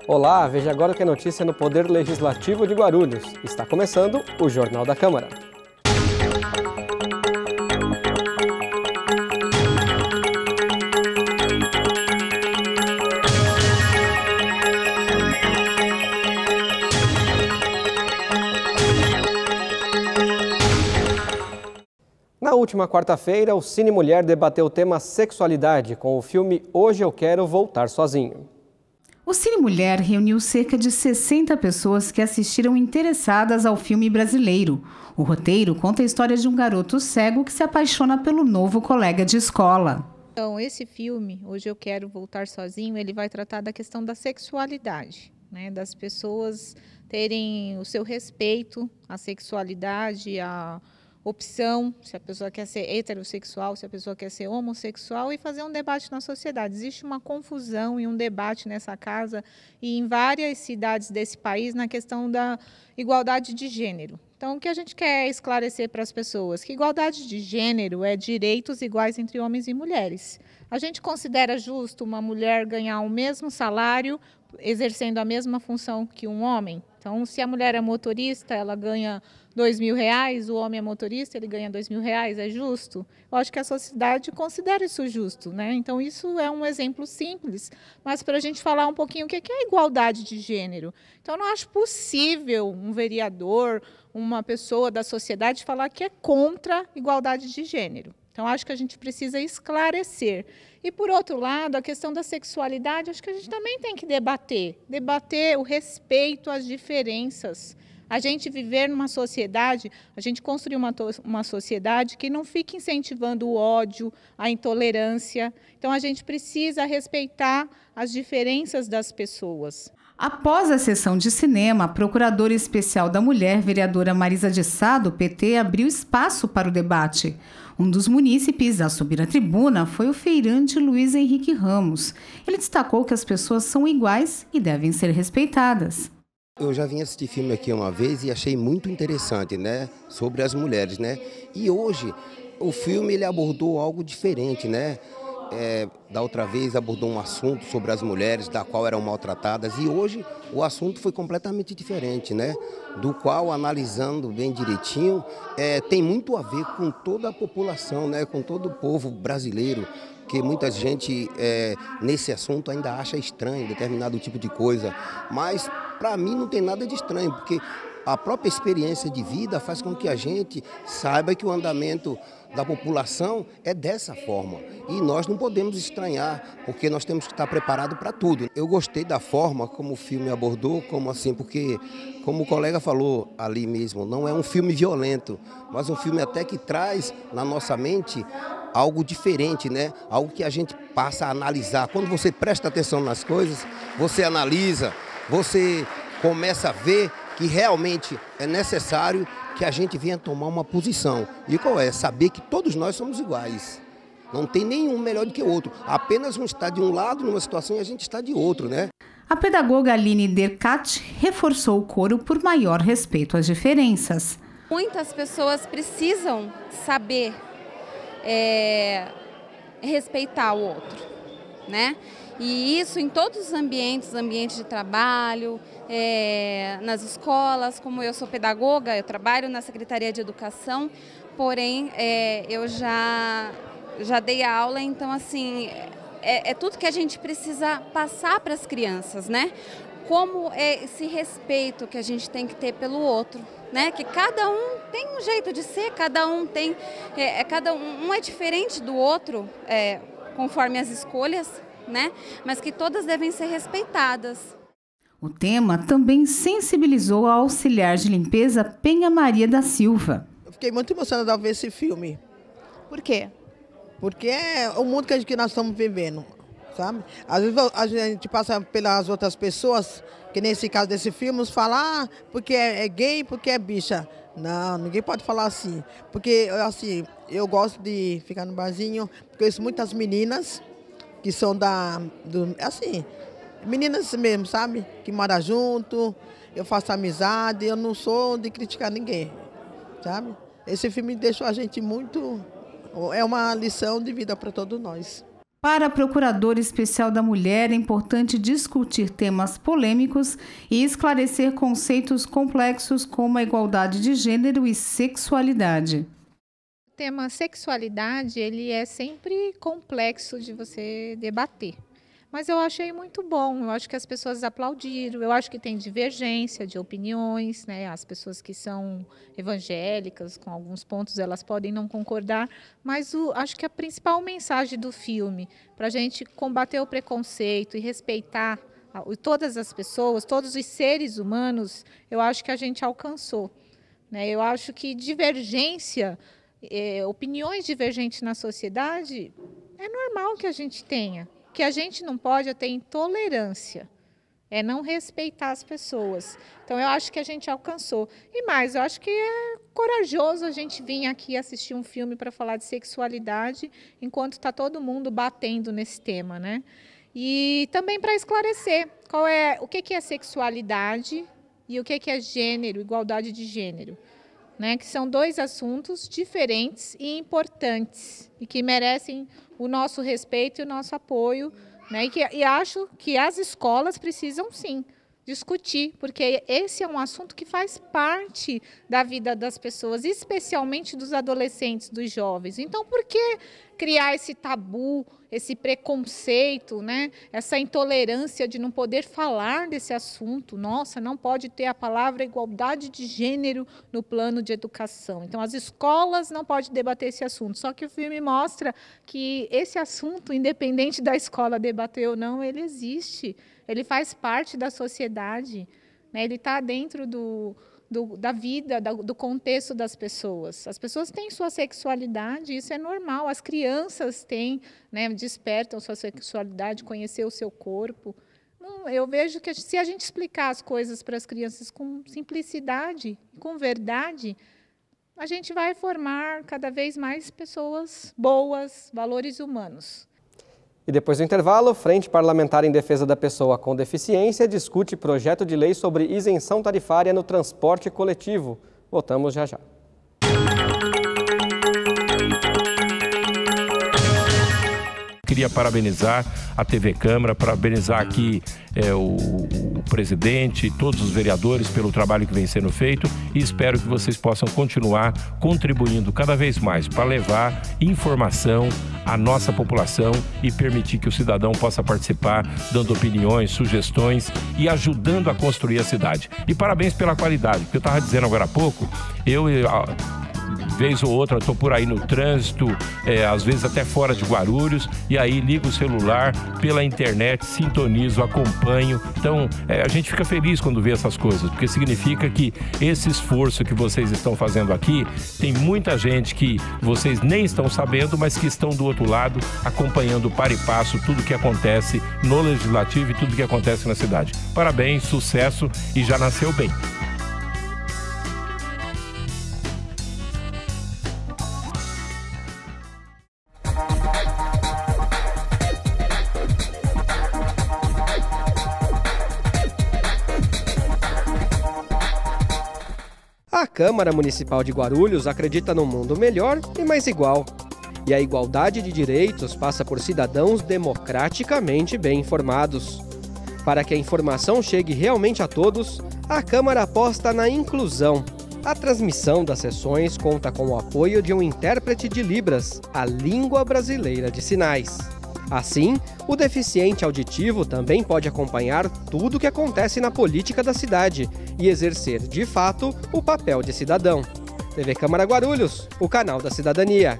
Olá, veja agora o que é notícia no Poder Legislativo de Guarulhos. Está começando o Jornal da Câmara. Na última quarta-feira, o Cine Mulher debateu o tema sexualidade com o filme Hoje Eu Quero Voltar Sozinho. O Cine Mulher reuniu cerca de 60 pessoas que assistiram interessadas ao filme brasileiro. O roteiro conta a história de um garoto cego que se apaixona pelo novo colega de escola. Então, esse filme, Hoje Eu Quero Voltar Sozinho, ele vai tratar da questão da sexualidade, né? Das pessoas terem o seu respeito à sexualidade, à opção, se a pessoa quer ser heterossexual, se a pessoa quer ser homossexual, e fazer um debate na sociedade. Existe uma confusão e um debate nessa casa e em várias cidades desse país na questão da igualdade de gênero. Então, o que a gente quer esclarecer para as pessoas? Que igualdade de gênero é direitos iguais entre homens e mulheres. A gente considera justo uma mulher ganhar o mesmo salário exercendo a mesma função que um homem? Então, se a mulher é motorista, ela ganha R$2.000, o homem é motorista, ele ganha R$2.000, é justo? Eu acho que a sociedade considera isso justo, né? Então, isso é um exemplo simples, mas para a gente falar um pouquinho o que é a igualdade de gênero. Então, eu não acho possível um vereador, uma pessoa da sociedade falar que é contra a igualdade de gênero. Então, acho que a gente precisa esclarecer. E, por outro lado, a questão da sexualidade, acho que a gente também tem que debater o respeito às diferenças. A gente viver numa sociedade, a gente construir uma sociedade que não fique incentivando o ódio, a intolerância. Então, a gente precisa respeitar as diferenças das pessoas. Após a sessão de cinema, a Procuradora Especial da Mulher, vereadora Marisa de Sá, do PT, abriu espaço para o debate. Um dos munícipes a subir à tribuna foi o feirante Luiz Henrique Ramos. Ele destacou que as pessoas são iguais e devem ser respeitadas. Eu já vim assistir filme aqui uma vez e achei muito interessante, né, sobre as mulheres, né? E hoje o filme ele abordou algo diferente, né? Da outra vez abordou um assunto sobre as mulheres, da qual eram maltratadas, e hoje o assunto foi completamente diferente, né? Do qual, analisando bem direitinho, tem muito a ver com toda a população, né? Com todo o povo brasileiro, que muita gente nesse assunto ainda acha estranho determinado tipo de coisa, mas para mim não tem nada de estranho, porque a própria experiência de vida faz com que a gente saiba que o andamento da população é dessa forma. E nós não podemos estranhar, porque nós temos que estar preparados para tudo. Eu gostei da forma como o filme abordou, porque, como o colega falou ali mesmo, não é um filme violento, mas um filme até que traz na nossa mente algo diferente, né? Algo que a gente passa a analisar. Quando você presta atenção nas coisas, você analisa, você começa a ver que realmente é necessário que a gente venha tomar uma posição. E qual é? Saber que todos nós somos iguais. Não tem nenhum melhor do que o outro. Apenas um está de um lado numa situação e a gente está de outro, né? A pedagoga Aline Dercat reforçou o coro por maior respeito às diferenças. Muitas pessoas precisam saber respeitar o outro, né? E isso em todos os ambientes de trabalho, nas escolas. Como eu sou pedagoga, eu trabalho na Secretaria de Educação, porém eu já dei aula, então assim, é tudo que a gente precisa passar para as crianças, né? Como é esse respeito que a gente tem que ter pelo outro, né? Que cada um tem um jeito de ser, cada um tem, cada um é diferente do outro, conforme as escolhas, né? Mas que todas devem ser respeitadas. O tema também sensibilizou a auxiliar de limpeza Penha Maria da Silva. Eu fiquei muito emocionada ao ver esse filme. Por quê? Porque é o mundo que nós estamos vivendo, sabe? Às vezes a gente passa pelas outras pessoas, que nesse caso desse filme, falar porque é gay, porque é bicha. Não, ninguém pode falar assim. Porque assim, eu gosto de ficar no barzinho, conheço muitas meninas que são assim, meninas mesmo, sabe? Que moram junto, eu faço amizade, eu não sou de criticar ninguém, sabe? Esse filme deixou a gente muito... É uma lição de vida para todos nós. Para a Procuradora Especial da Mulher, é importante discutir temas polêmicos e esclarecer conceitos complexos como a igualdade de gênero e sexualidade. O tema sexualidade, ele é sempre complexo de você debater. Mas eu achei muito bom, eu acho que as pessoas aplaudiram, eu acho que tem divergência de opiniões, né? As pessoas que são evangélicas, com alguns pontos, elas podem não concordar, mas acho que a principal mensagem do filme, para a gente combater o preconceito e respeitar todas as pessoas, todos os seres humanos, eu acho que a gente alcançou, né? Eu acho que divergência, opiniões divergentes na sociedade, é normal que a gente tenha. Que a gente não pode é ter intolerância, é não respeitar as pessoas. Então, eu acho que a gente alcançou. E mais, eu acho que é corajoso a gente vir aqui assistir um filme para falar de sexualidade, enquanto está todo mundo batendo nesse tema, né? E também para esclarecer o que é sexualidade e o que é gênero, igualdade de gênero. Né, que são dois assuntos diferentes e importantes e que merecem o nosso respeito e o nosso apoio, né, e acho que as escolas precisam sim discutir, porque esse é um assunto que faz parte da vida das pessoas, especialmente dos adolescentes, dos jovens. Então, por que criar esse tabu, esse preconceito, né? Essa intolerância de não poder falar desse assunto? Nossa, não pode ter a palavra igualdade de gênero no plano de educação. Então, as escolas não podem debater esse assunto. Só que o filme mostra que esse assunto, independente da escola debater ou não, ele existe. Ele faz parte da sociedade, né? Ele está dentro da vida, do contexto das pessoas. As pessoas têm sua sexualidade, isso é normal. As crianças têm, né, despertam sua sexualidade, conhecer o seu corpo. Eu vejo que se a gente explicar as coisas para as crianças com simplicidade, com verdade, a gente vai formar cada vez mais pessoas boas, valores humanos. E depois do intervalo, Frente Parlamentar em Defesa da Pessoa com Deficiência discute projeto de lei sobre isenção tarifária no transporte coletivo. Voltamos já já. Queria parabenizar a TV Câmara, parabenizar aqui o presidente e todos os vereadores pelo trabalho que vem sendo feito e espero que vocês possam continuar contribuindo cada vez mais para levar informação à nossa população e permitir que o cidadão possa participar, dando opiniões, sugestões e ajudando a construir a cidade. E parabéns pela qualidade, porque eu estava dizendo agora há pouco, vez ou outra estou por aí no trânsito, às vezes até fora de Guarulhos, e aí ligo o celular pela internet, sintonizo, acompanho. Então, a gente fica feliz quando vê essas coisas, porque significa que esse esforço que vocês estão fazendo aqui, tem muita gente que vocês nem estão sabendo, mas que estão do outro lado, acompanhando para e passo tudo que acontece no Legislativo e tudo que acontece na cidade. Parabéns, sucesso e já nasceu bem. A Câmara Municipal de Guarulhos acredita num mundo melhor e mais igual. E a igualdade de direitos passa por cidadãos democraticamente bem informados. Para que a informação chegue realmente a todos, a Câmara aposta na inclusão. A transmissão das sessões conta com o apoio de um intérprete de Libras, a língua brasileira de sinais. Assim, o deficiente auditivo também pode acompanhar tudo o que acontece na política da cidade e exercer, de fato, o papel de cidadão. TV Câmara Guarulhos, o canal da cidadania.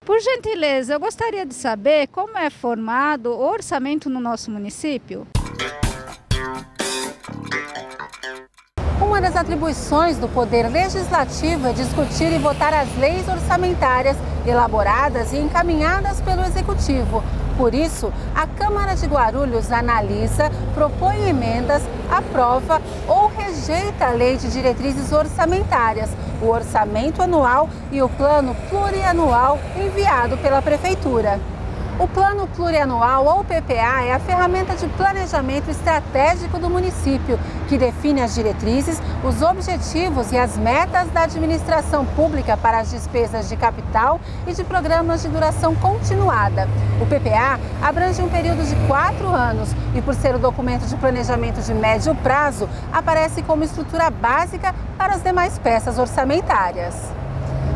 Por gentileza, eu gostaria de saber como é formado o orçamento no nosso município. Uma das atribuições do Poder Legislativo é discutir e votar as leis orçamentárias elaboradas e encaminhadas pelo Executivo. Por isso, a Câmara de Guarulhos analisa, propõe emendas, aprova ou rejeita a Lei de Diretrizes Orçamentárias, o Orçamento Anual e o Plano Plurianual enviado pela Prefeitura. O Plano Plurianual, ou PPA, é a ferramenta de planejamento estratégico do município, que define as diretrizes, os objetivos e as metas da administração pública para as despesas de capital e de programas de duração continuada. O PPA abrange um período de 4 anos e, por ser o documento de planejamento de médio prazo, aparece como estrutura básica para as demais peças orçamentárias.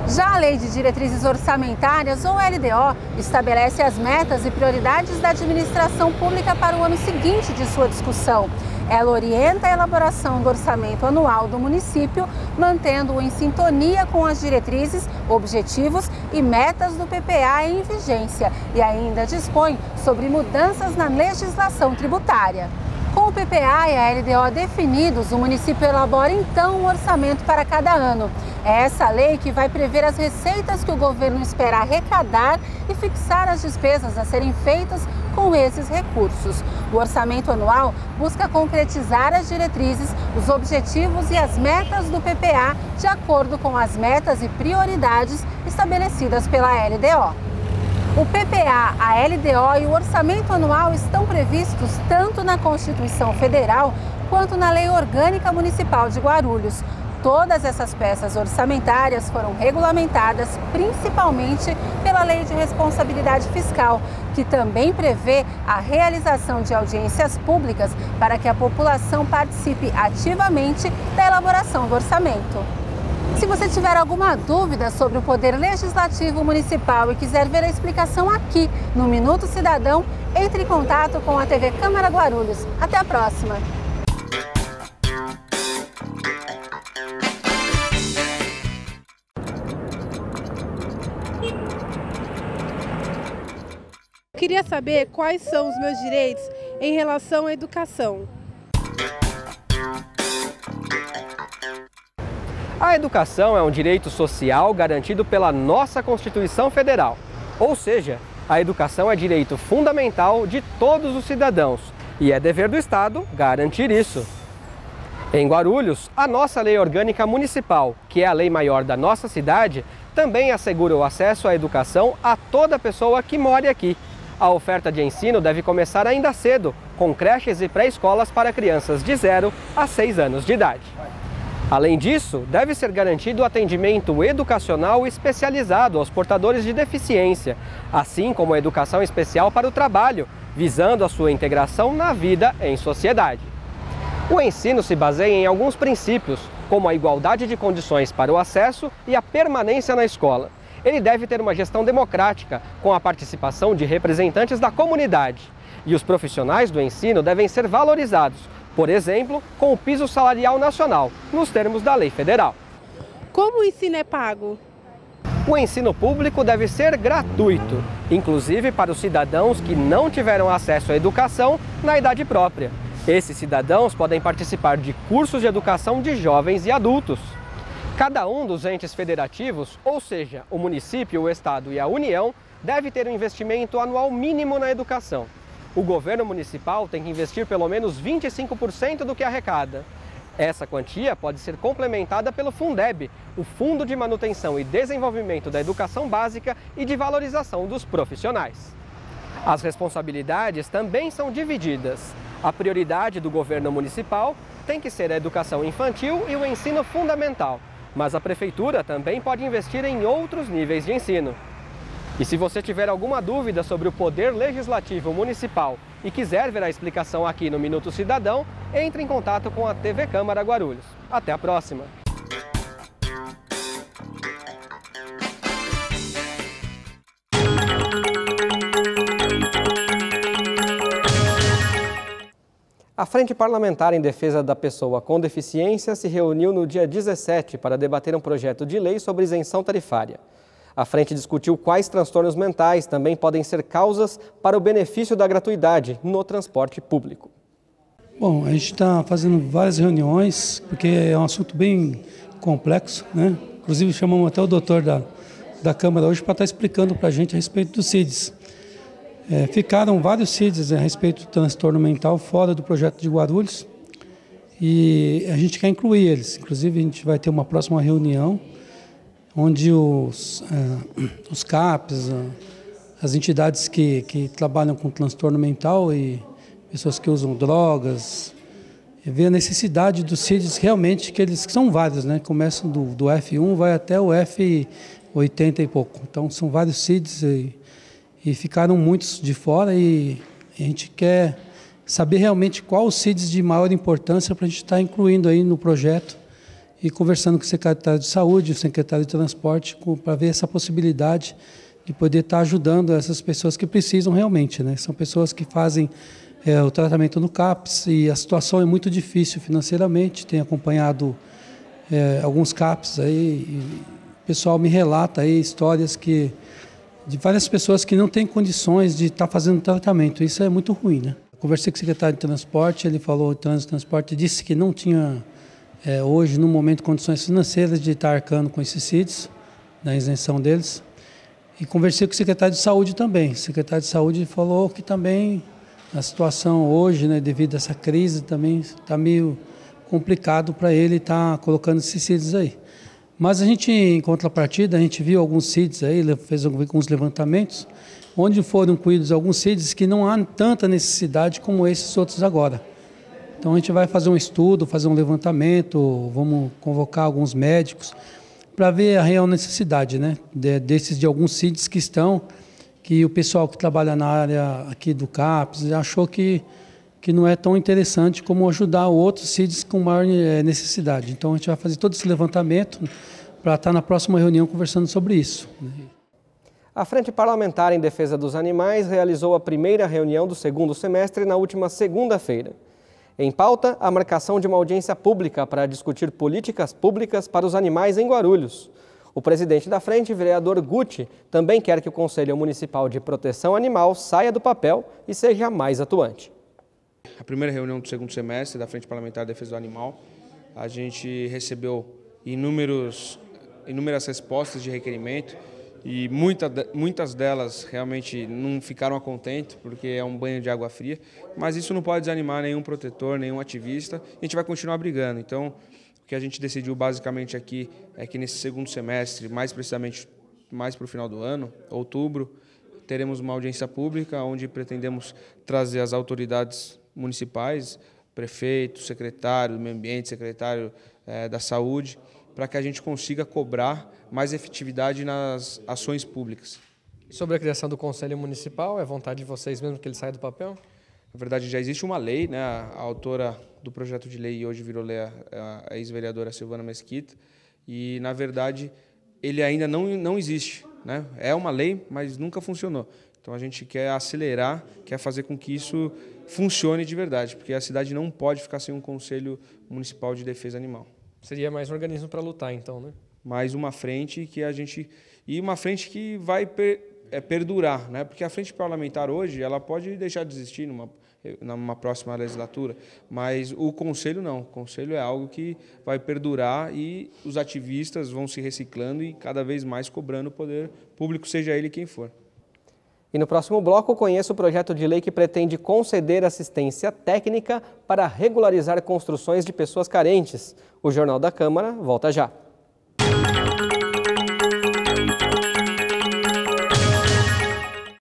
Já a Lei de Diretrizes Orçamentárias, ou LDO, estabelece as metas e prioridades da administração pública para o ano seguinte de sua discussão. Ela orienta a elaboração do orçamento anual do município, mantendo-o em sintonia com as diretrizes, objetivos e metas do PPA em vigência, e ainda dispõe sobre mudanças na legislação tributária. Com o PPA e a LDO definidos, o município elabora então um orçamento para cada ano. É essa lei que vai prever as receitas que o governo espera arrecadar e fixar as despesas a serem feitas com esses recursos. O orçamento anual busca concretizar as diretrizes, os objetivos e as metas do PPA de acordo com as metas e prioridades estabelecidas pela LDO. O PPA, a LDO e o orçamento anual estão previstos tanto na Constituição Federal quanto na Lei Orgânica Municipal de Guarulhos. Todas essas peças orçamentárias foram regulamentadas principalmente pela Lei de Responsabilidade Fiscal, que também prevê a realização de audiências públicas para que a população participe ativamente da elaboração do orçamento. Se você tiver alguma dúvida sobre o Poder Legislativo Municipal e quiser ver a explicação aqui no Minuto Cidadão, entre em contato com a TV Câmara Guarulhos. Até a próxima! Queria saber quais são os meus direitos em relação à educação. A educação é um direito social garantido pela nossa Constituição Federal. Ou seja, a educação é direito fundamental de todos os cidadãos e é dever do Estado garantir isso. Em Guarulhos, a nossa Lei Orgânica Municipal, que é a lei maior da nossa cidade, também assegura o acesso à educação a toda pessoa que mora aqui. A oferta de ensino deve começar ainda cedo, com creches e pré-escolas para crianças de 0 a 6 anos de idade. Além disso, deve ser garantido o atendimento educacional especializado aos portadores de deficiência, assim como a educação especial para o trabalho, visando a sua integração na vida em sociedade. O ensino se baseia em alguns princípios, como a igualdade de condições para o acesso e a permanência na escola. Ele deve ter uma gestão democrática, com a participação de representantes da comunidade. E os profissionais do ensino devem ser valorizados, por exemplo, com o piso salarial nacional, nos termos da lei federal. Como o ensino é pago? O ensino público deve ser gratuito, inclusive para os cidadãos que não tiveram acesso à educação na idade própria. Esses cidadãos podem participar de cursos de educação de jovens e adultos. Cada um dos entes federativos, ou seja, o município, o estado e a União, deve ter um investimento anual mínimo na educação. O governo municipal tem que investir pelo menos 25% do que arrecada. Essa quantia pode ser complementada pelo Fundeb, o Fundo de Manutenção e Desenvolvimento da Educação Básica e de Valorização dos Profissionais. As responsabilidades também são divididas. A prioridade do governo municipal tem que ser a educação infantil e o ensino fundamental, mas a prefeitura também pode investir em outros níveis de ensino. E se você tiver alguma dúvida sobre o Poder Legislativo Municipal e quiser ver a explicação aqui no Minuto Cidadão, entre em contato com a TV Câmara Guarulhos. Até a próxima! A Frente Parlamentar em Defesa da Pessoa com Deficiência se reuniu no dia 17 para debater um projeto de lei sobre isenção tarifária. A frente discutiu quais transtornos mentais também podem ser causas para o benefício da gratuidade no transporte público. Bom, a gente está fazendo várias reuniões, porque é um assunto bem complexo, né? Inclusive chamamos até o doutor da Câmara hoje para estar explicando para a gente a respeito dos CIDs. Ficaram vários CIDs a respeito do transtorno mental fora do projeto de Guarulhos e a gente quer incluir eles. Inclusive a gente vai ter uma próxima reunião onde os CAPs, as entidades que trabalham com transtorno mental e pessoas que usam drogas, ver a necessidade dos CIDs realmente, que eles são vários, né? Começam do F1, vai até o F80 e pouco. Então são vários CIDs e ficaram muitos de fora e a gente quer saber realmente qual os CIDs de maior importância para a gente estar incluindo aí no projeto e conversando com o secretário de Saúde, o secretário de Transporte, para ver essa possibilidade de poder estar ajudando essas pessoas que precisam realmente, né? São pessoas que fazem o tratamento no CAPS e a situação é muito difícil financeiramente. Tenho acompanhado alguns CAPS aí e o pessoal me relata aí histórias de várias pessoas que não têm condições de estar fazendo tratamento. Isso é muito ruim, né? Conversei com o secretário de Transporte, ele falou, o Trânsito e Transporte disse que não tinha hoje, no momento, condições financeiras de estar arcando com esses CIDs, na isenção deles. E conversei com o secretário de Saúde também. O secretário de Saúde falou que também a situação hoje, né, devido a essa crise, também está meio complicado para ele estar colocando esses CIDs aí. Mas a gente, em contrapartida, a gente viu alguns CIDs aí, fez alguns levantamentos, onde foram incluídos alguns CIDs que não há tanta necessidade como esses outros agora. Então a gente vai fazer um estudo, fazer um levantamento, vamos convocar alguns médicos para ver a real necessidade, né, de alguns CIDs que o pessoal que trabalha na área aqui do CAPS achou que não é tão interessante como ajudar outros CIDs com maior necessidade. Então a gente vai fazer todo esse levantamento para estar na próxima reunião conversando sobre isso. A Frente Parlamentar em Defesa dos Animais realizou a primeira reunião do segundo semestre na última segunda-feira. Em pauta, a marcação de uma audiência pública para discutir políticas públicas para os animais em Guarulhos. O presidente da frente, vereador Guti, também quer que o Conselho Municipal de Proteção Animal saia do papel e seja mais atuante. A primeira reunião do segundo semestre da Frente Parlamentar de Defesa do Animal, a gente recebeu inúmeras respostas de requerimento e muitas delas realmente não ficaram a contento, porque é um banho de água fria, mas isso não pode desanimar nenhum protetor, nenhum ativista, a gente vai continuar brigando. Então, o que a gente decidiu basicamente aqui é que nesse segundo semestre, mais precisamente mais para o final do ano, outubro, teremos uma audiência pública onde pretendemos trazer as autoridades municipais, prefeito, secretário do meio ambiente, secretário da saúde, para que a gente consiga cobrar mais efetividade nas ações públicas. Sobre a criação do Conselho Municipal, é vontade de vocês mesmo que ele saia do papel? Na verdade, já existe uma lei, né? A autora do projeto de lei, e hoje virou lei, a ex-vereadora Silvana Mesquita, e, na verdade, ele ainda não existe, né? É uma lei, mas nunca funcionou. Então, a gente quer acelerar, quer fazer com que isso funcione de verdade, porque a cidade não pode ficar sem um Conselho Municipal de Defesa Animal. Seria mais um organismo para lutar, então, né? Mais uma frente que a gente... E uma frente que vai perdurar, né? Porque a frente parlamentar hoje, ela pode deixar de existir numa próxima legislatura, mas o Conselho não. O Conselho é algo que vai perdurar e os ativistas vão se reciclando e cada vez mais cobrando o poder público, seja ele quem for. E no próximo bloco, conheça o projeto de lei que pretende conceder assistência técnica para regularizar construções de pessoas carentes. O Jornal da Câmara volta já.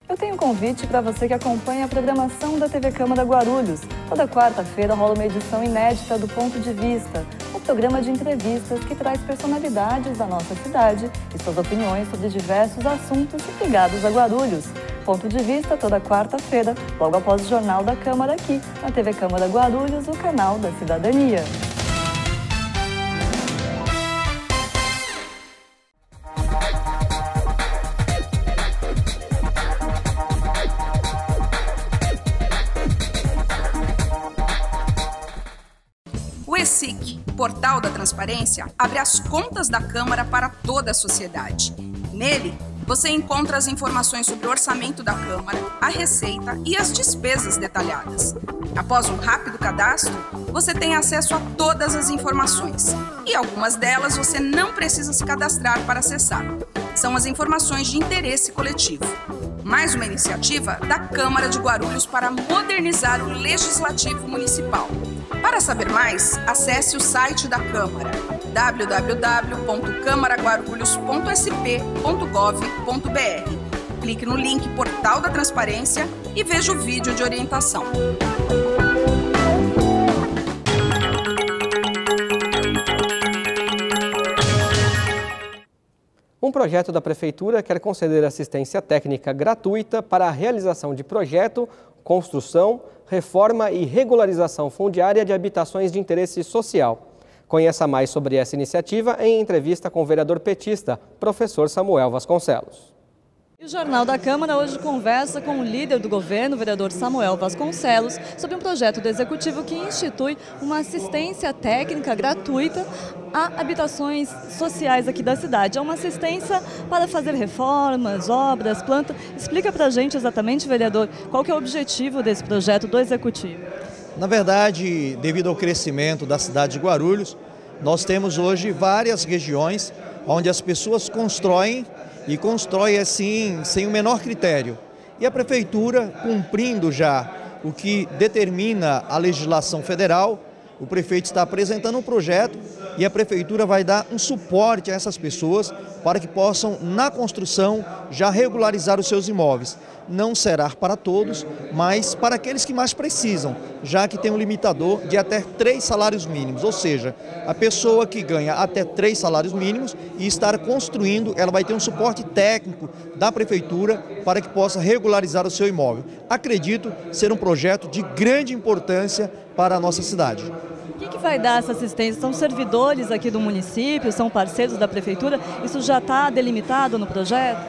Eu tenho um convite para você que acompanha a programação da TV Câmara Guarulhos. Toda quarta-feira rola uma edição inédita do Ponto de Vista, um programa de entrevistas que traz personalidades da nossa cidade e suas opiniões sobre diversos assuntos ligados a Guarulhos. Ponto de Vista toda quarta-feira, logo após o Jornal da Câmara aqui, na TV Câmara Guarulhos, o canal da cidadania. O ESIC, Portal da Transparência, abre as contas da Câmara para toda a sociedade. Nele, você encontra as informações sobre o orçamento da Câmara, a receita e as despesas detalhadas. Após um rápido cadastro, você tem acesso a todas as informações. E algumas delas você não precisa se cadastrar para acessar. São as informações de interesse coletivo. Mais uma iniciativa da Câmara de Guarulhos para modernizar o Legislativo Municipal. Para saber mais, acesse o site da Câmara, www.camaraguarulhos.sp.gov.br. Clique no link Portal da Transparência e veja o vídeo de orientação. Um projeto da Prefeitura quer conceder assistência técnica gratuita para a realização de projeto, construção, reforma e regularização fundiária de habitações de interesse social. Conheça mais sobre essa iniciativa em entrevista com o vereador petista, professor Samuel Vasconcelos. O Jornal da Câmara hoje conversa com o líder do governo, o vereador Samuel Vasconcelos, sobre um projeto do Executivo que institui uma assistência técnica gratuita a habitações sociais aqui da cidade. É uma assistência para fazer reformas, obras, planta. Explica para a gente exatamente, vereador, qual que é o objetivo desse projeto do Executivo. Na verdade, devido ao crescimento da cidade de Guarulhos, nós temos hoje várias regiões onde as pessoas constroem assim sem o menor critério. E a Prefeitura, cumprindo já o que determina a legislação federal, o prefeito está apresentando um projeto e a Prefeitura vai dar um suporte a essas pessoas para que possam, na construção, já regularizar os seus imóveis. Não será para todos, mas para aqueles que mais precisam, já que tem um limitador de até 3 salários mínimos, ou seja, a pessoa que ganha até 3 salários mínimos e estar construindo, ela vai ter um suporte técnico da Prefeitura para que possa regularizar o seu imóvel. Acredito ser um projeto de grande importância para a nossa cidade. O que vai dar essa assistência? São servidores aqui do município, são parceiros da Prefeitura? Isso já está delimitado no projeto?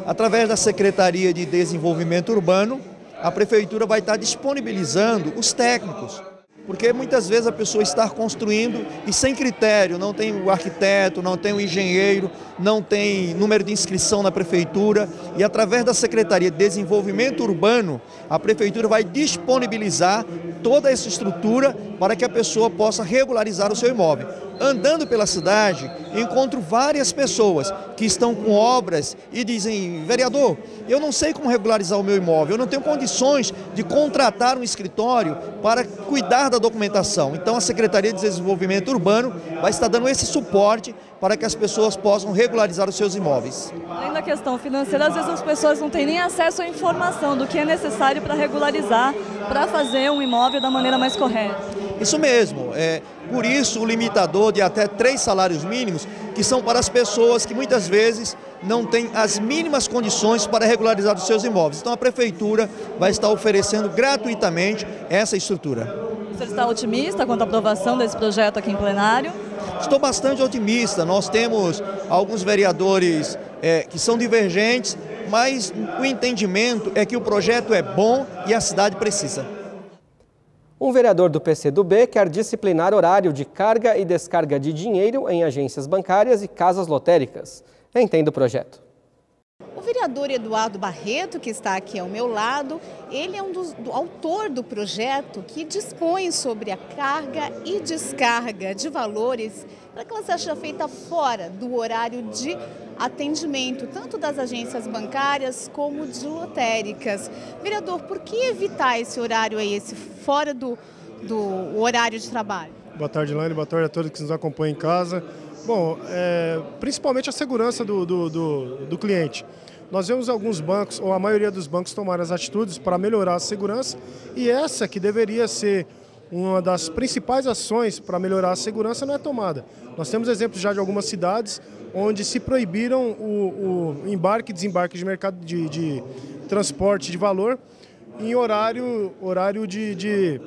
Através da Secretaria de Desenvolvimento Urbano, a Prefeitura vai estar disponibilizando os técnicos. Porque muitas vezes a pessoa está construindo e sem critério, não tem o arquiteto, não tem o engenheiro, não tem número de inscrição na Prefeitura. E através da Secretaria de Desenvolvimento Urbano, a Prefeitura vai disponibilizar toda essa estrutura para que a pessoa possa regularizar o seu imóvel. Andando pela cidade, encontro várias pessoas que estão com obras e dizem: vereador, eu não sei como regularizar o meu imóvel, eu não tenho condições de contratar um escritório para cuidar da documentação. Então a Secretaria de Desenvolvimento Urbano vai estar dando esse suporte para que as pessoas possam regularizar os seus imóveis. Além da questão financeira, às vezes as pessoas não têm nem acesso à informação do que é necessário para regularizar, para fazer um imóvel da maneira mais correta. Isso mesmo, por isso o limitador de até 3 salários mínimos, que são para as pessoas que muitas vezes não têm as mínimas condições para regularizar os seus imóveis. Então a Prefeitura vai estar oferecendo gratuitamente essa estrutura. Você está otimista quanto à aprovação desse projeto aqui em plenário? Estou bastante otimista. Nós temos alguns vereadores que são divergentes, mas o entendimento é que o projeto é bom e a cidade precisa. Um vereador do PCdoB quer disciplinar horário de carga e descarga de dinheiro em agências bancárias e casas lotéricas. Entenda o projeto. O vereador Eduardo Barreto, que está aqui ao meu lado, ele é do autor do projeto que dispõe sobre a carga e descarga de valores para que ela seja feita fora do horário de atendimento, tanto das agências bancárias como de lotéricas. Vereador, por que evitar esse horário aí, esse fora do horário de trabalho? Boa tarde, Laine. Boa tarde a todos que nos acompanham em casa. Bom, principalmente a segurança do cliente. Nós vemos alguns bancos, ou a maioria dos bancos, tomar as atitudes para melhorar a segurança, e essa que deveria ser uma das principais ações para melhorar a segurança não é tomada. Nós temos exemplos já de algumas cidades onde se proibiram o embarque e desembarque de mercado de transporte de valor em horário de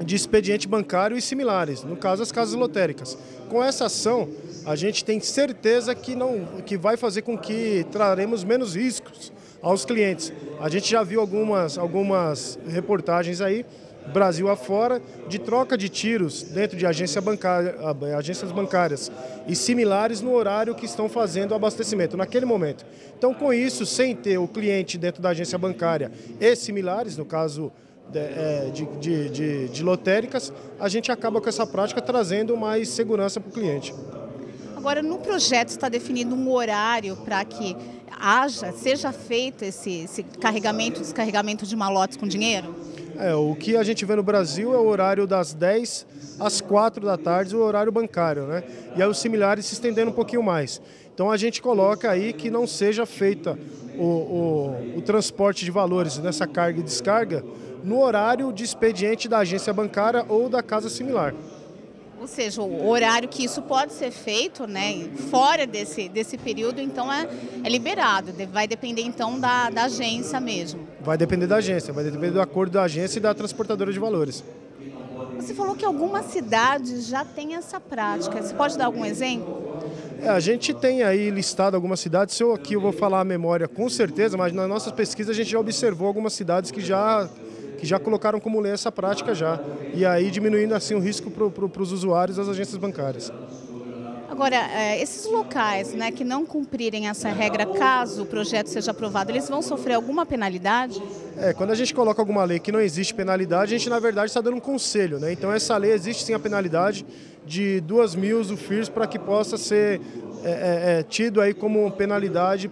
expediente bancário e similares, no caso as casas lotéricas. Com essa ação, a gente tem certeza que vai fazer com que traremos menos riscos aos clientes. A gente já viu algumas reportagens aí, Brasil afora, de troca de tiros dentro de agências bancárias e similares no horário que estão fazendo o abastecimento, naquele momento. Então, com isso, sem ter o cliente dentro da agência bancária e similares, no caso de lotéricas, a gente acaba com essa prática trazendo mais segurança para o cliente. Agora, no projeto está definido um horário para que seja feito esse carregamento, descarregamento de malotes com dinheiro? O que a gente vê no Brasil é o horário das 10 às 4 da tarde, o horário bancário, né? E aí os similares se estendendo um pouquinho mais. Então a gente coloca aí que não seja feita o transporte de valores nessa carga e descarga no horário de expediente da agência bancária ou da casa similar. Ou seja, o horário que isso pode ser feito, né, fora desse período, então é liberado. Vai depender então da agência mesmo. Vai depender da agência, vai depender do acordo da agência e da transportadora de valores. Você falou que algumas cidades já têm essa prática. Você pode dar algum exemplo? A gente tem aí listado algumas cidades. Aqui eu vou falar a memória com certeza, mas nas nossas pesquisas a gente já observou algumas cidades que já colocaram como lei essa prática já. E aí diminuindo assim o risco para os usuários das agências bancárias. Agora, esses locais, né, que não cumprirem essa regra, caso o projeto seja aprovado, eles vão sofrer alguma penalidade? Quando a gente coloca alguma lei que não existe penalidade, a gente na verdade está dando um conselho, né? Então essa lei existe sim a penalidade de 2.000 UFIRs para que possa ser tido aí como penalidade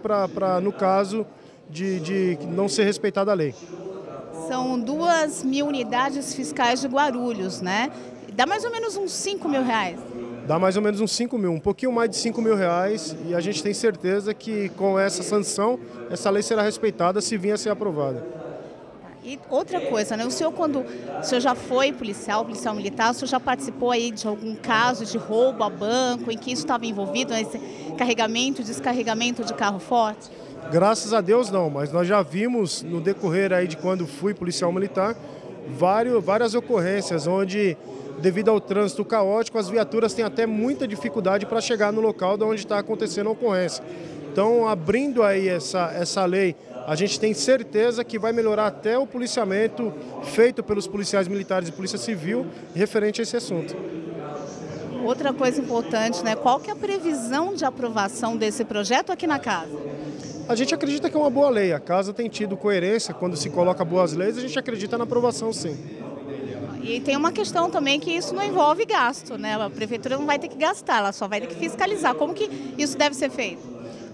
no caso de não ser respeitada a lei. São 2.000 unidades fiscais de Guarulhos, né? Dá mais ou menos uns 5 mil reais. Dá mais ou menos uns 5 mil, um pouquinho mais de 5 mil reais, e a gente tem certeza que com essa sanção, essa lei será respeitada se vir a ser aprovada. E outra coisa, né? O senhor já foi policial militar, o senhor já participou aí de algum caso de roubo a banco, em que isso estava envolvido, nesse carregamento e descarregamento de carro forte? Graças a Deus não, mas nós já vimos no decorrer aí de quando fui policial militar, várias ocorrências onde, devido ao trânsito caótico, as viaturas têm até muita dificuldade para chegar no local de onde está acontecendo a ocorrência. Então, abrindo aí essa lei, a gente tem certeza que vai melhorar até o policiamento feito pelos policiais militares e polícia civil referente a esse assunto. Outra coisa importante, né? Qual que é a previsão de aprovação desse projeto aqui na casa? A gente acredita que é uma boa lei. A casa tem tido coerência quando se coloca boas leis, a gente acredita na aprovação, sim. E tem uma questão também que isso não envolve gasto, né? A prefeitura não vai ter que gastar, ela só vai ter que fiscalizar. Como que isso deve ser feito?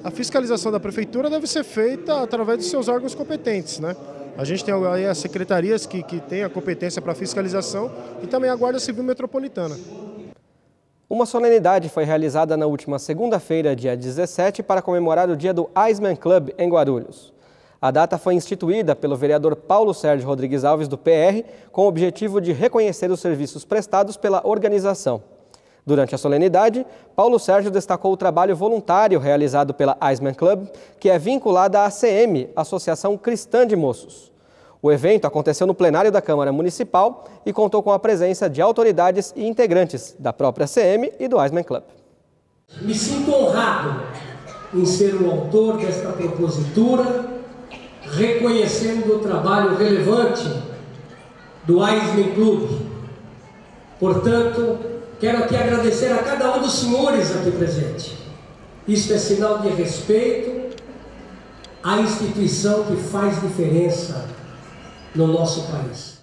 A fiscalização da prefeitura deve ser feita através dos seus órgãos competentes, né? A gente tem aí as secretarias que têm a competência para fiscalização e também a Guarda Civil Metropolitana. Uma solenidade foi realizada na última segunda-feira, dia 17, para comemorar o dia do Iceman Club em Guarulhos. A data foi instituída pelo vereador Paulo Sérgio Rodrigues Alves, do PR, com o objetivo de reconhecer os serviços prestados pela organização. Durante a solenidade, Paulo Sérgio destacou o trabalho voluntário realizado pela Iceman Club, que é vinculada à ACM, Associação Cristã de Moços. O evento aconteceu no plenário da Câmara Municipal e contou com a presença de autoridades e integrantes da própria ACM e do Iceman Club. Me sinto honrado em ser o autor desta propositura, reconhecendo o trabalho relevante do Iceman Club. Portanto, quero aqui agradecer a cada um dos senhores aqui presentes. Isso é sinal de respeito à instituição que faz diferença no nosso país.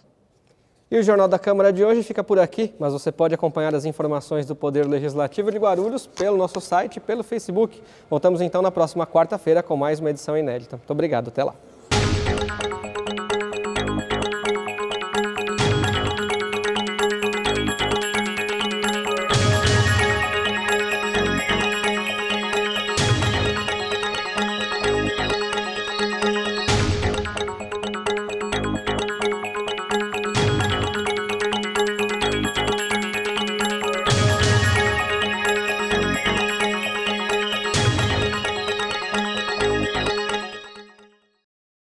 E o Jornal da Câmara de hoje fica por aqui, mas você pode acompanhar as informações do Poder Legislativo de Guarulhos pelo nosso site e pelo Facebook. Voltamos então na próxima quarta-feira com mais uma edição inédita. Muito obrigado, até lá.